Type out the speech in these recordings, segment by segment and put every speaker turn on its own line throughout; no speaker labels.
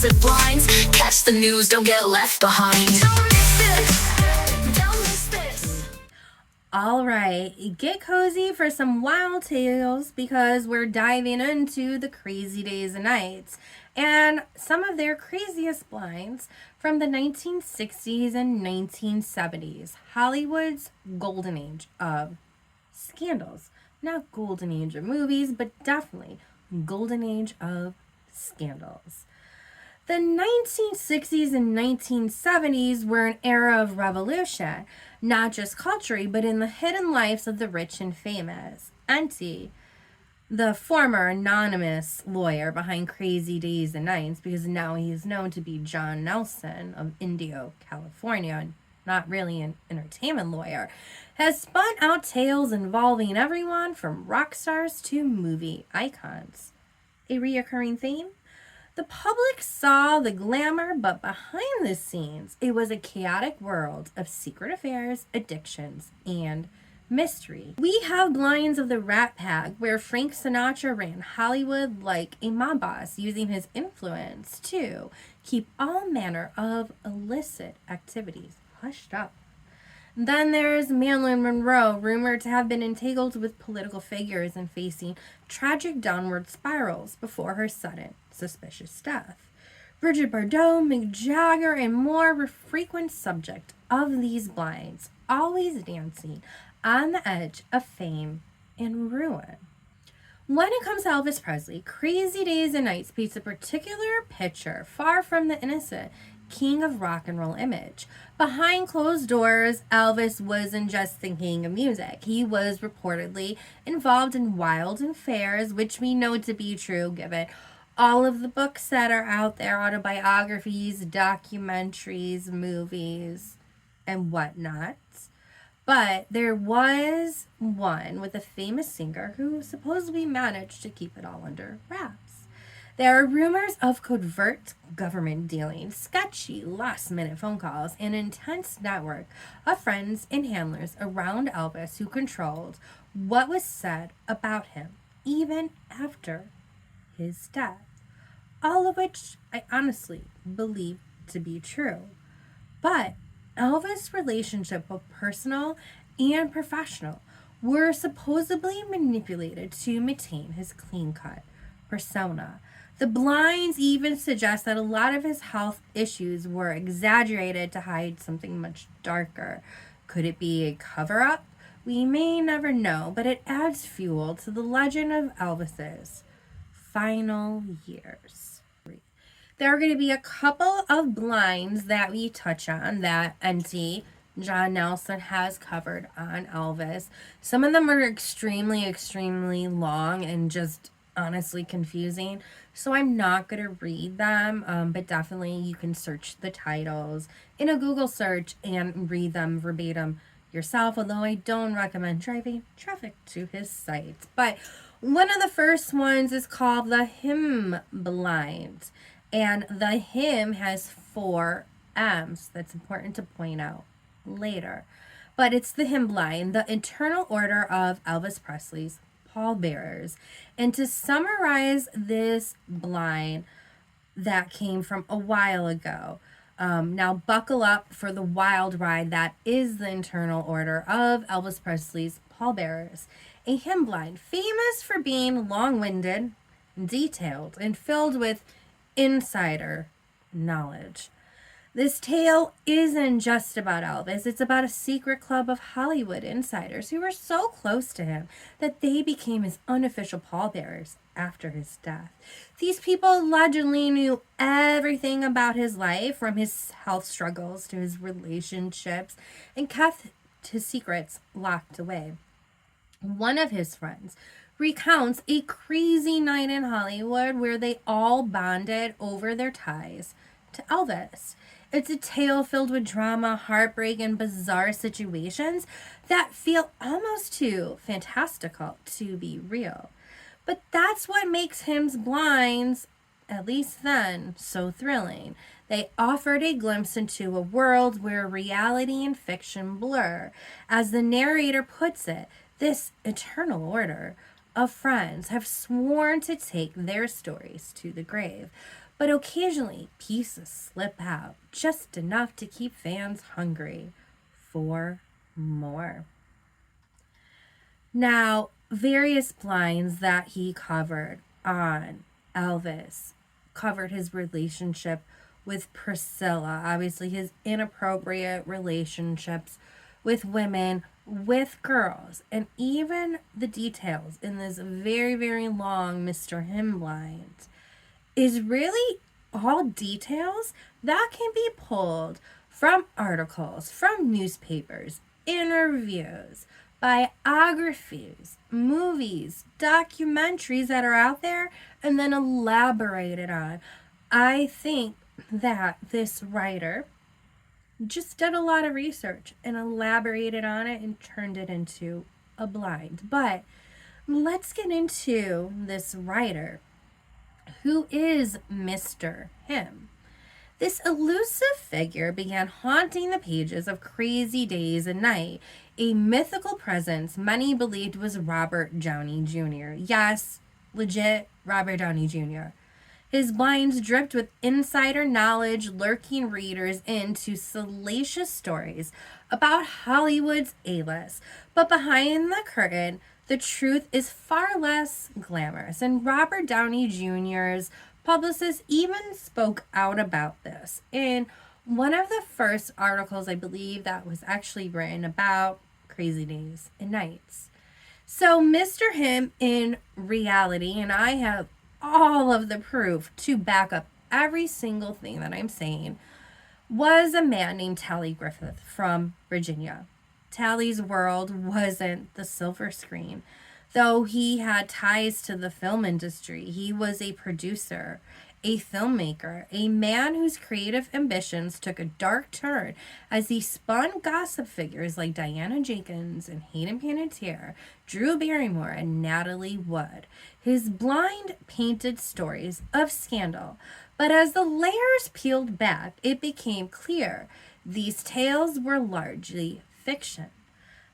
gossip blinds. Catch the news, don't get left behind. Don't miss this. Don't miss this.
All right, get cozy for some wild tales because we're diving into the crazy days and nights and some of their craziest blinds from the 1960s and 1970s, Hollywood's golden age of scandals. Not golden age of movies, but definitely golden age of scandals. The 1960s and 1970s were an era of revolution, not just culturally, but in the hidden lives of the rich and famous. Enty, the former anonymous lawyer behind Crazy Days and Nights, because now he is known to be John Nelson of Indio, California, not really an entertainment lawyer, has spun out tales involving everyone from rock stars to movie icons. A reoccurring theme? The public saw the glamour, but behind the scenes, it was a chaotic world of secret affairs, addictions, and mystery. We have blinds of the Rat Pack, where Frank Sinatra ran Hollywood like a mob boss, using his influence to keep all manner of illicit activities hushed up. Then there's Marilyn Monroe, rumored to have been entangled with political figures and facing tragic downward spirals before her sudden, suspicious death. Bridget Bardot, Mick Jagger, and more were frequent subject of these blinds, always dancing on the edge of fame and ruin. When it comes to Elvis Presley, Crazy Days and Nights paints a particular picture far from the innocent king of rock and roll image. Behind closed doors, Elvis wasn't just the king of music. He was reportedly involved in wild affairs, which we know to be true given all of the books that are out there, autobiographies, documentaries, movies, and whatnot. But there was one with a famous singer who supposedly managed to keep it all under wraps. There are rumors of covert government dealings, sketchy last-minute phone calls, and an intense network of friends and handlers around Elvis who controlled what was said about him, even after his death. All of which I honestly believe to be true. But Elvis' relationship, both personal and professional, were supposedly manipulated to maintain his clean-cut persona. The blinds even suggest that a lot of his health issues were exaggerated to hide something much darker. Could it be a cover-up? We may never know, but it adds fuel to the legend of Elvis's final years. There are going to be a couple of blinds that we touch on that Enty, John Nelson, has covered on Elvis. Some of them are extremely, extremely long and just honestly confusing, so I'm not going to read them, but definitely you can search the titles in a Google search and read them verbatim yourself, although I don't recommend driving traffic to his sites. But one of the first ones is called the Himmmm blind, and the Himmmm has 4 M's. That's important to point out later. But it's the Himmmm blind, the Eternal Order of Elvis Presley's pallbearers. And to summarize this blind that came from a while ago, now buckle up for the wild ride that is the Eternal Order of Elvis Presley's pallbearers. A Himmmm blind, famous for being long-winded, detailed, and filled with insider knowledge. This tale isn't just about Elvis. It's about a secret club of Hollywood insiders who were so close to him that they became his unofficial pallbearers after his death. These people allegedly knew everything about his life, from his health struggles to his relationships, and kept his secrets locked away. One of his friends recounts a crazy night in Hollywood where they all bonded over their ties to Elvis. It's a tale filled with drama, heartbreak, and bizarre situations that feel almost too fantastical to be real. But that's what makes Himm's blinds, at least then, so thrilling. They offered a glimpse into a world where reality and fiction blur. As the narrator puts it, this eternal order of friends have sworn to take their stories to the grave, but occasionally pieces slip out, just enough to keep fans hungry for more. Now, various blinds that he covered on Elvis covered his relationship with Priscilla, obviously his inappropriate relationships with women, with girls, and even the details in this very, very long Mr. Himmmm blind is really all details that can be pulled from articles, from newspapers, interviews, biographies, movies, documentaries that are out there, and then elaborated on. I think that this writer just did a lot of research and elaborated on it and turned it into a blind. But let's get into this writer. Who is Mr. Himmmm? This elusive figure began haunting the pages of Crazy Days and Night, a mythical presence many believed was Robert Downey Jr. Yes, legit Robert Downey Jr. His blinds dripped with insider knowledge, lurking readers into salacious stories about Hollywood's A-list. But behind the curtain, the truth is far less glamorous, and Robert Downey Jr.'s publicist even spoke out about this in one of the first articles, I believe, that was actually written about Crazy Days and Nights. So Mr. Himmmm, in reality, and I have all of the proof to back up every single thing that I'm saying, was a man named Tally Griffith from Virginia. Tally's world wasn't the silver screen. Though he had ties to the film industry, he was a producer, a filmmaker, a man whose creative ambitions took a dark turn as he spun gossip figures like Diana Jenkins and Hayden Panettiere, Drew Barrymore, and Natalie Wood. His blind painted stories of scandal, but as the layers peeled back, it became clear these tales were largely fiction.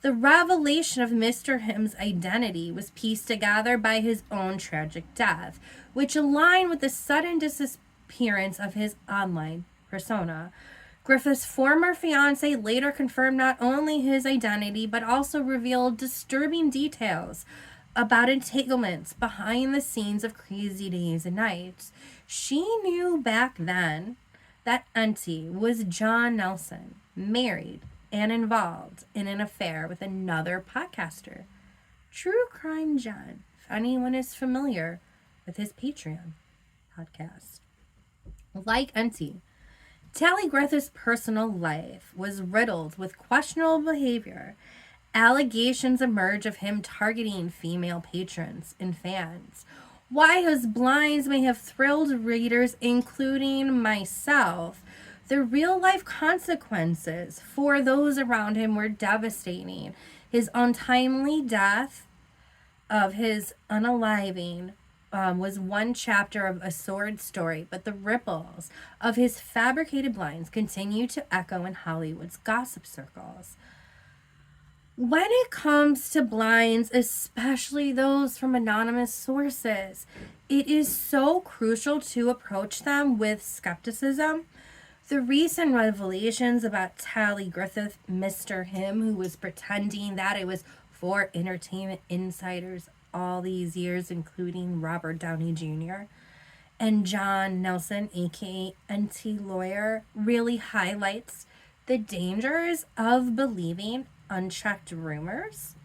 The revelation of Mr. Himm's identity was pieced together by his own tragic death, which aligned with the sudden disappearance of his online persona. Griffith's former fiancée later confirmed not only his identity, but also revealed disturbing details about entanglements behind the scenes of Crazy Days and Nights. She knew back then that Enty was John Nelson, married and involved in an affair with another podcaster, True Crime John, if anyone is familiar with his Patreon podcast. Like Enty, Tally Griffith's personal life was riddled with questionable behavior. Allegations emerged of him targeting female patrons and fans. Why his blinds may have thrilled readers, including myself, the real-life consequences for those around him were devastating. His untimely death of his unaliving was one chapter of a sordid story, but the ripples of his fabricated blinds continue to echo in Hollywood's gossip circles. When it comes to blinds, especially those from anonymous sources, it is so crucial to approach them with skepticism. The recent revelations about Tally Griffith, Mr. Himmmm, who was pretending that it was for entertainment insiders all these years, including Robert Downey Jr., and John Nelson, aka Enty Lawyer, really highlights the dangers of believing unchecked rumors.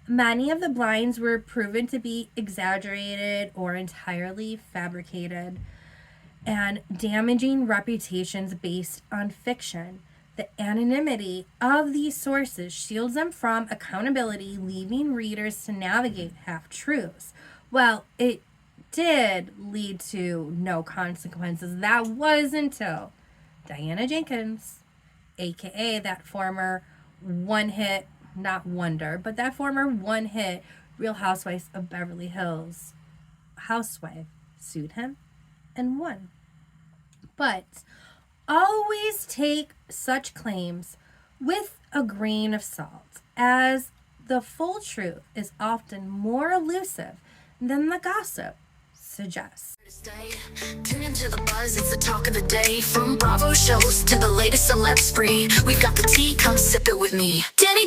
Many of the blinds were proven to be exaggerated or entirely fabricated, and damaging reputations based on fiction. The anonymity of these sources shields them from accountability, leaving readers to navigate half-truths. Well, it did lead to no consequences. That was until Diana Jenkins, aka that former one-hit, not wonder, but that former one-hit Real Housewives of Beverly Hills housewife, sued him and won. But always take such claims with a grain of salt, as the full truth is often more elusive than the gossip suggests.
Tune into the buzz, it's the talk of the day. From Bravo shows to the latest celeb spree, we've got the tea, come sip it with me. Dani